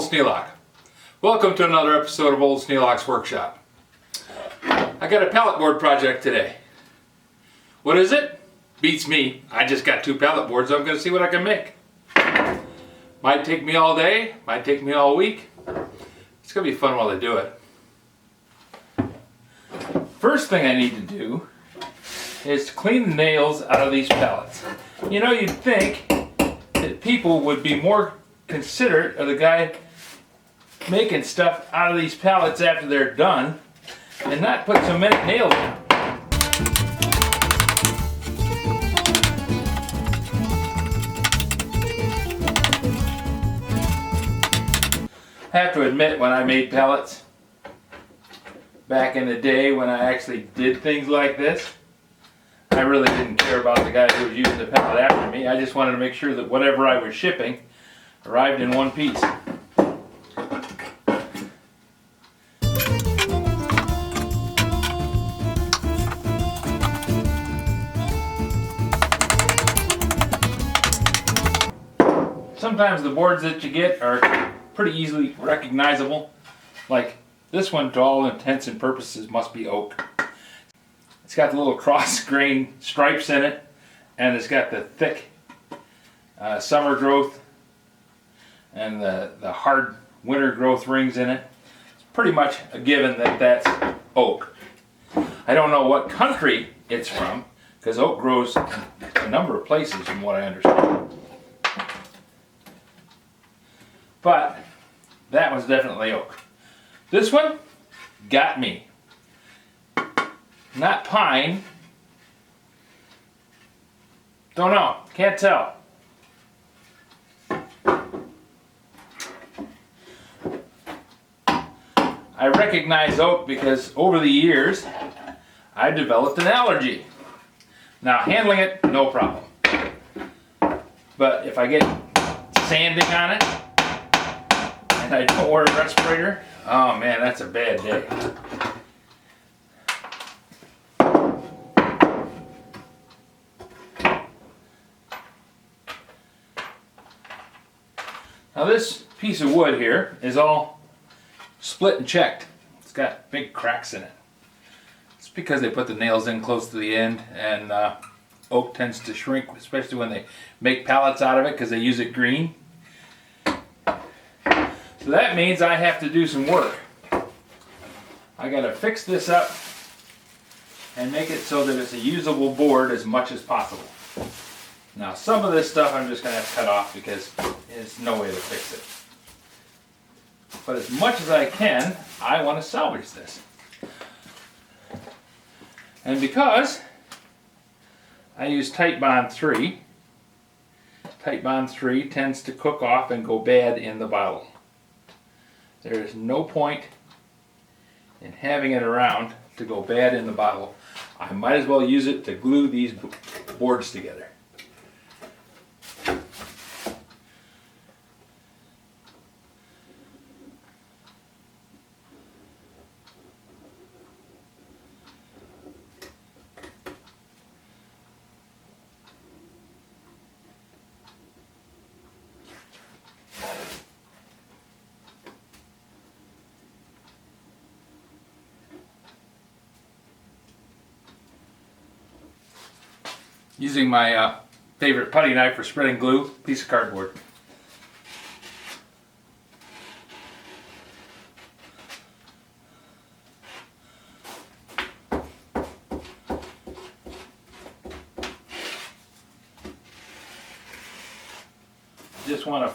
Old Sneelock. Welcome to another episode of Old Sneelock's Workshop. I got a pallet board project today. What is it? Beats me. I just got 2 pallet boards, so I'm going to see what I can make. Might take me all day, might take me all week. It's going to be fun while I do it. First thing I need to do is to clean the nails out of these pallets. You know, you'd think that people would be more considerate of the guy making stuff out of these pallets after they're done and not put so many nails in. I have to admit, when I made pallets back in the day when I actually did things like this, I really didn't care about the guy who was using the pallet after me. I just wanted to make sure that whatever I was shipping arrived in one piece. Sometimes the boards that you get are pretty easily recognizable. Like this one, to all intents and purposes, must be oak. It's got the little cross-grain stripes in it, and it's got the thick summer growth and the hard winter growth rings in it. It's pretty much a given that that's oak. I don't know what country it's from, because oak grows in a number of places from what I understand. But that was definitely oak. This one got me. Not pine. Don't know. Can't tell. I recognize oak because over the years I developed an allergy. Now handling it, no problem. But if I get sanding on it and I don't wear a respirator, oh man, that's a bad day. Now this piece of wood here is all split and checked. It's got big cracks in it. It's because they put the nails in close to the end, and oak tends to shrink, especially when they make pallets out of it because they use it green. So that means I have to do some work. I got to fix this up and make it so that it's a usable board as much as possible. Now some of this stuff I'm just going to have to cut off because there's no way to fix it. But as much as I can, I want to salvage this. And because I use Titebond 3, Titebond 3 tends to cook off and go bad in the bottle. There is no point in having it around to go bad in the bottle. I might as well use it to glue these boards together. Using my favorite putty knife for spreading glue, piece of cardboard. Just want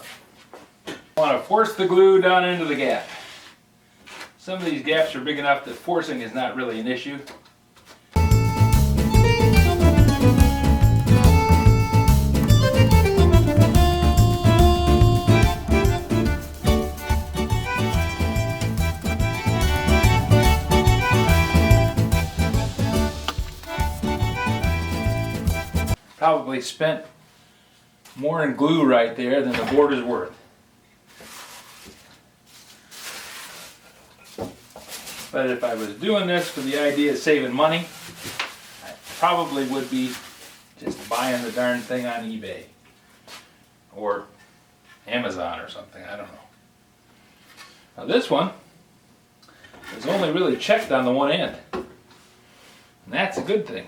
to force the glue down into the gap. Some of these gaps are big enough that forcing is not really an issue. Probably spent more in glue right there than the board is worth. But if I was doing this for the idea of saving money, I probably would be just buying the darn thing on eBay or Amazon or something, I don't know. Now this one is only really checked on the one end, and that's a good thing.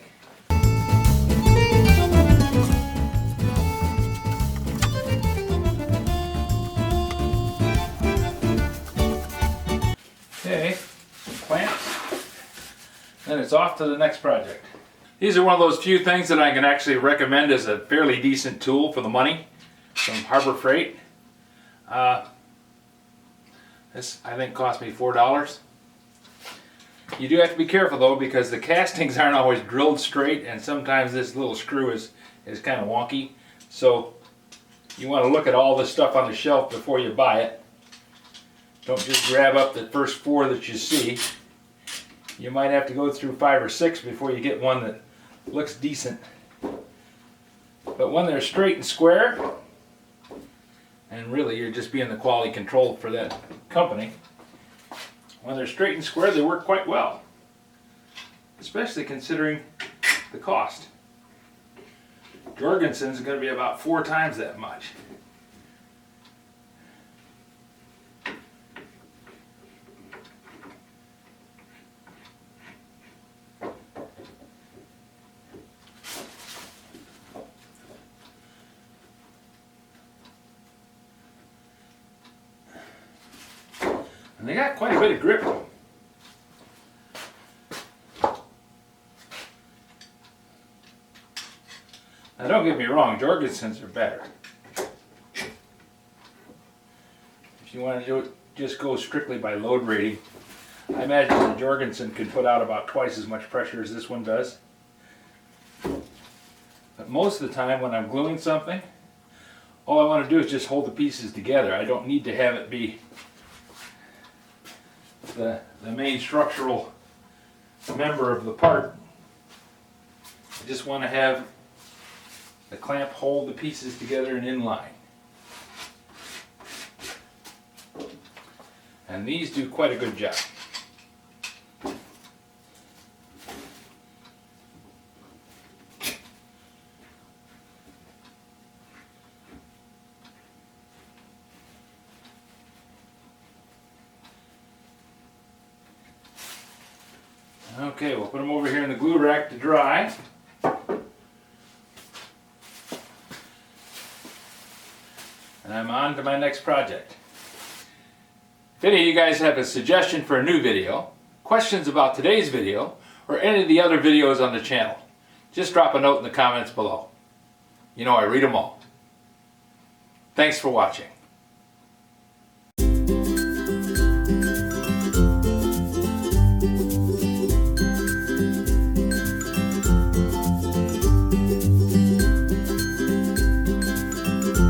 Okay, some clamps, then it's off to the next project. These are one of those few things that I can actually recommend as a fairly decent tool for the money from Harbor Freight. This I think cost me $4. You do have to be careful though, because the castings aren't always drilled straight, and sometimes this little screw is kind of wonky. So you want to look at all this stuff on the shelf before you buy it. Don't just grab up the first 4 that you see. You might have to go through 5 or 6 before you get one that looks decent. But when they're straight and square, and really you're just being the quality control for that company, when they're straight and square they work quite well, especially considering the cost. Jorgensen's is going to be about 4 times that much. And they got quite a bit of grip though. Now don't get me wrong, Jorgensen's are better. If you want to just go strictly by load rating, I imagine the Jorgensen could put out about twice as much pressure as this one does. But most of the time when I'm gluing something, all I want to do is just hold the pieces together. I don't need to have it be the main structural member of the part. I just want to have the clamp hold the pieces together and in line. And these do quite a good job. Okay, we'll put them over here in the glue rack to dry. And I'm on to my next project. If any of you guys have a suggestion for a new video, questions about today's video, or any of the other videos on the channel, just drop a note in the comments below. You know I read them all. Thanks for watching.